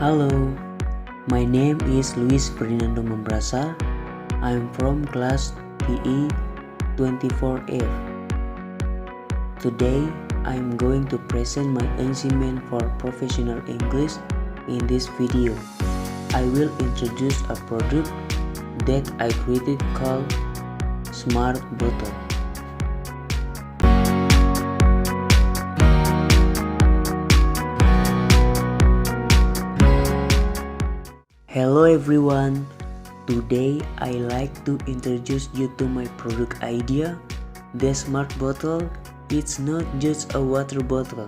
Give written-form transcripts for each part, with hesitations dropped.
Hello, my name is Luis Fernando Membrasa. I'm from class PE 24F. Today, I'm going to present my achievement for professional English in this video. I will introduce a product that I created called Smart Bottle. Hello everyone, today I like to introduce you to my product idea. The Smart Bottle. It's not just a water bottle,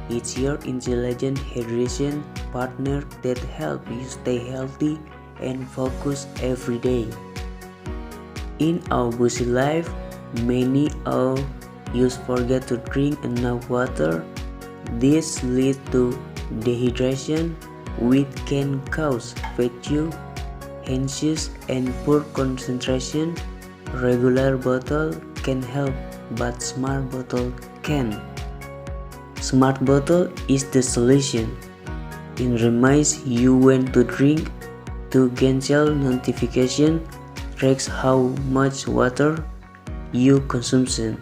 it's your intelligent hydration partner that helps you stay healthy and focused every day. In our busy life, many of us forget to drink enough water. This leads to dehydration, which can cause fatigue, anxious, and poor concentration. Regular bottle can help, but Smart Bottle can. Smart Bottle is the solution. It reminds you when to drink, to cancel notification, tracks how much water you consume,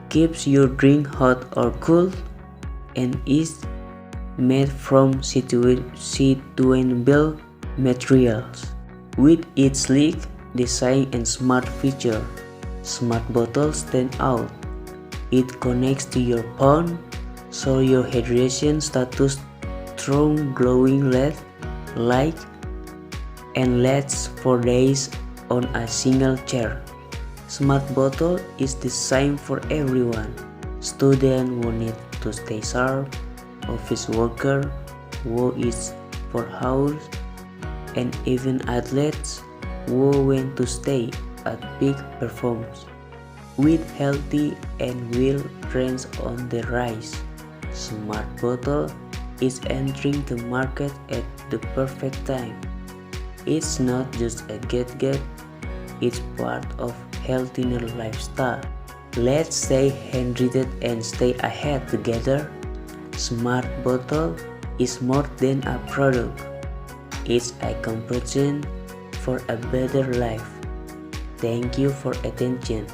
keeps your drink hot or cool, and is made from sustainable materials. With its sleek design and smart feature, Smart Bottle stands out. It connects to your phone, so your hydration status strong glowing red light, and lasts for days on a single chair. Smart Bottle is designed for everyone. Students who need to stay sharp, office worker who is for house, and even athletes who want to stay at peak performance. With healthy and well trends on the rise, Smart Bottle is entering the market at the perfect time. It's not just a gadget, it's part of healthier lifestyle. Let's stay hydrated and stay ahead together. Smart Bottle is more than a product. It's a companion for a better life. Thank you for attention.